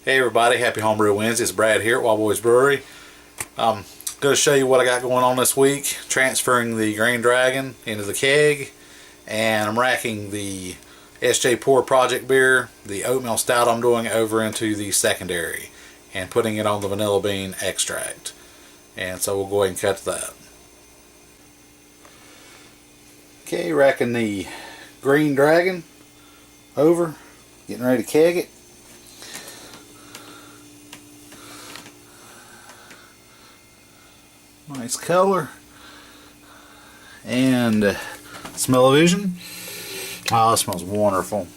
Hey everybody, happy Homebrew Wednesday. It's Brad here at Wild Boys Brewery. I'm going to show you what I got going on this week. Transferring the Green Dragon into the keg, and I'm racking the SJ Porr Project beer, the Oatmeal Stout I'm doing, over into the secondary and putting it on the vanilla bean extract. And so we'll go ahead and cut to that. Okay, racking the Green Dragon over, getting ready to keg it. Nice color and smell-o-vision. Oh, it smells wonderful.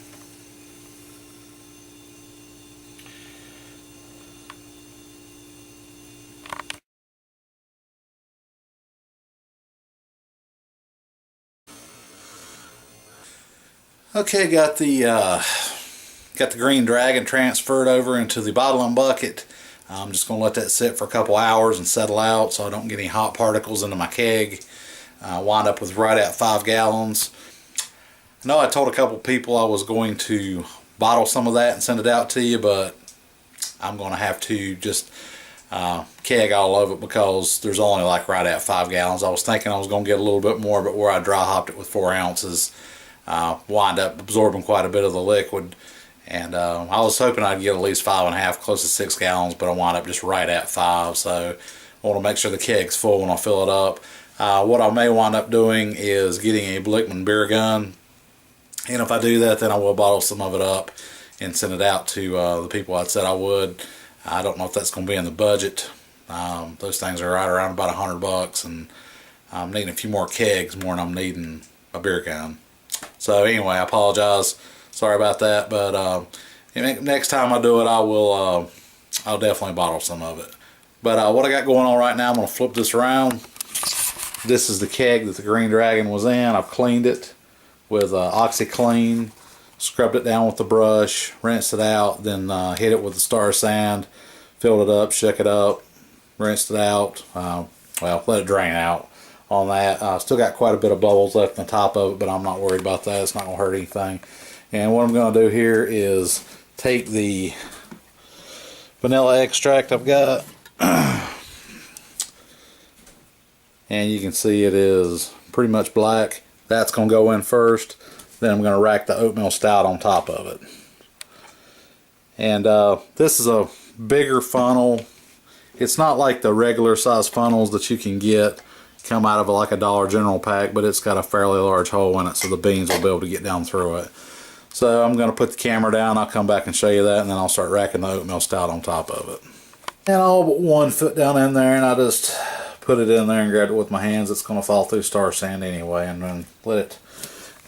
Okay, got the Green Dragon transferred over into the bottling bucket. I'm just going to let that sit for a couple hours and settle out so I don't get any hot particles into my keg. Wind up with right at 5 gallons. I know I told a couple people I was going to bottle some of that and send it out to you, but I'm going to have to just keg all of it because there's only like right at 5 gallons. I was thinking I was going to get a little bit more, but where I dry hopped it with 4 ounces, wind up absorbing quite a bit of the liquid. And I was hoping I'd get at least 5.5, close to 6 gallons, but I wound up just right at 5. So I want to make sure the keg's full when I fill it up. What I may wind up doing is getting a Blickman beer gun. And if I do that, then I will bottle some of it up and send it out to the people I said I would. I don't know if that's going to be in the budget. Those things are right around about $100, and I'm needing a few more kegs more than I'm needing a beer gun. So anyway, I apologize. Sorry about that, but next time I do it, I'll definitely bottle some of it. But what I got going on right now, I'm going to flip this around. This is the keg that the Green Dragon was in. I've cleaned it with OxyClean, scrubbed it down with the brush, rinsed it out, then hit it with the Star Sand, filled it up, shook it up, rinsed it out, well, let it drain out on that. Still got quite a bit of bubbles left on the top of it, but I'm not worried about that. It's not going to hurt anything. And what I'm going to do here is take the vanilla extract I've got, and you can see it is pretty much black. That's going to go in first. Then I'm going to rack the oatmeal stout on top of it. And this is a bigger funnel. It's not like the regular size funnels that you can get come out of like a Dollar General pack, but it's got a fairly large hole in it, so the beans will be able to get down through it. So I'm going to put the camera down, I'll come back and show you that, and then I'll start racking the oatmeal stout on top of it. And all but 1 foot down in there, and I just put it in there and grabbed it with my hands. It's going to fall through Star Sand anyway, and then let it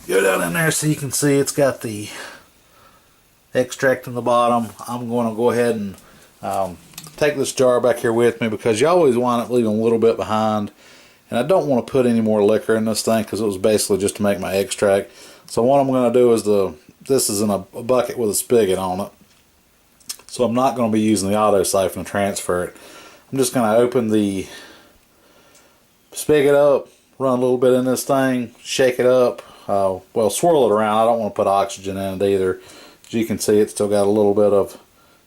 go down in there so you can see it's got the extract in the bottom. I'm going to go ahead and take this jar back here with me because you always wind up leaving a little bit behind. And I don't want to put any more liquor in this thing because it was basically just to make my extract. So what I'm going to do is this is in a bucket with a spigot on it. So I'm not going to be using the auto siphon to transfer it. I'm just going to open the spigot up, run a little bit in this thing, shake it up, well, swirl it around. I don't want to put oxygen in it either. As you can see, it's still got a little bit of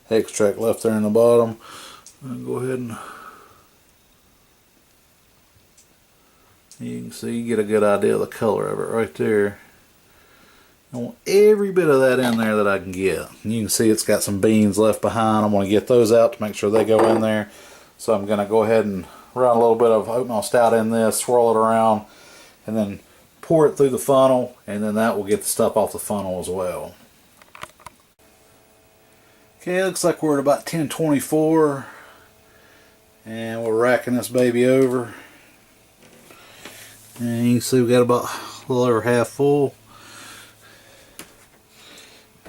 extract left there in the bottom. I'll go ahead and you can see, you get a good idea of the color of it right there. I want every bit of that in there that I can get. And you can see it's got some beans left behind. I'm going to get those out to make sure they go in there. So I'm going to go ahead and run a little bit of oatmeal stout in this, swirl it around, and then pour it through the funnel, and then that will get the stuff off the funnel as well. Okay, looks like we're at about 1024, and we're racking this baby over. And you can see we got about a little over half full.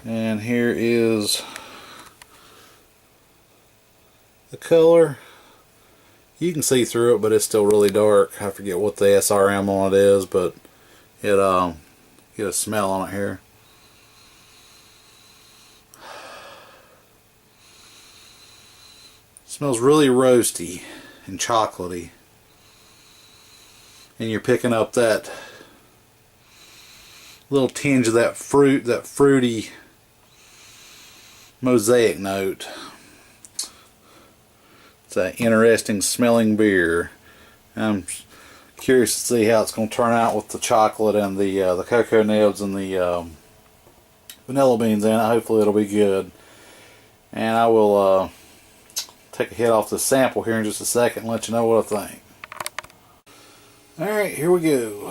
And here is the color. You can see through it, but it's still really dark. I forget what the SRM on it is, but it get a smell on it here. It smells really roasty and chocolatey. And you're picking up that little tinge of that fruit, that fruity mosaic note. It's an interesting smelling beer. I'm curious to see how it's going to turn out with the chocolate and the cocoa nibs and the vanilla beans in it. Hopefully it'll be good. And I will take a hit off the sample here in just a second and let you know what I think. Alright, here we go.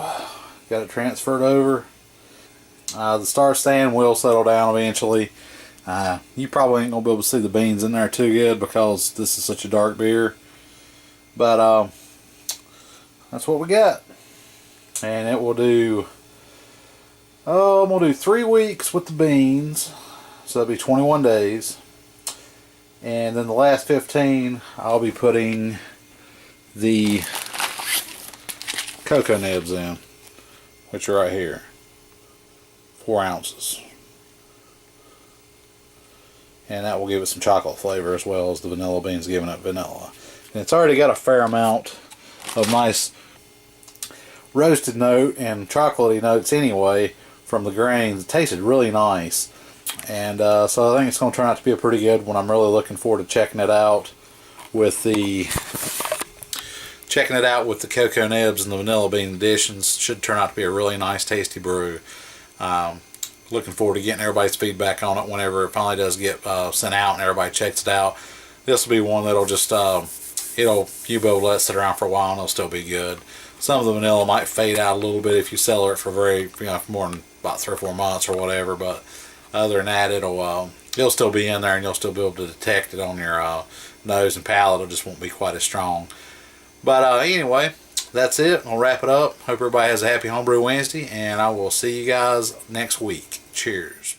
Got it transferred over. The star stand will settle down eventually. You probably ain't going to be able to see the beans in there too good because this is such a dark beer. But that's what we got. And it will do, I'm going to do 3 weeks with the beans. So that'll be 21 days. And then the last 15 I'll be putting the cocoa nibs in, which are right here, 4 ounces, and that will give it some chocolate flavor as well as the vanilla beans giving it vanilla. And it's already got a fair amount of nice roasted note and chocolatey notes anyway from the grains. It tasted really nice, and so I think it's going to turn out to be a pretty good one. I'm really looking forward to checking it out with the cocoa nibs and the vanilla bean additions. Should turn out to be a really nice, tasty brew. Looking forward to getting everybody's feedback on it whenever it finally does get sent out and everybody checks it out. This will be one that'll just you'll be able to let it sit around for a while and it'll still be good. Some of the vanilla might fade out a little bit if you cellar it for for more than about 3 or 4 months or whatever. But other than that, it'll still be in there and you'll still be able to detect it on your nose and palate. It just won't be quite as strong. But anyway, that's it. I'll wrap it up. Hope everybody has a happy Homebrew Wednesday, and I will see you guys next week. Cheers.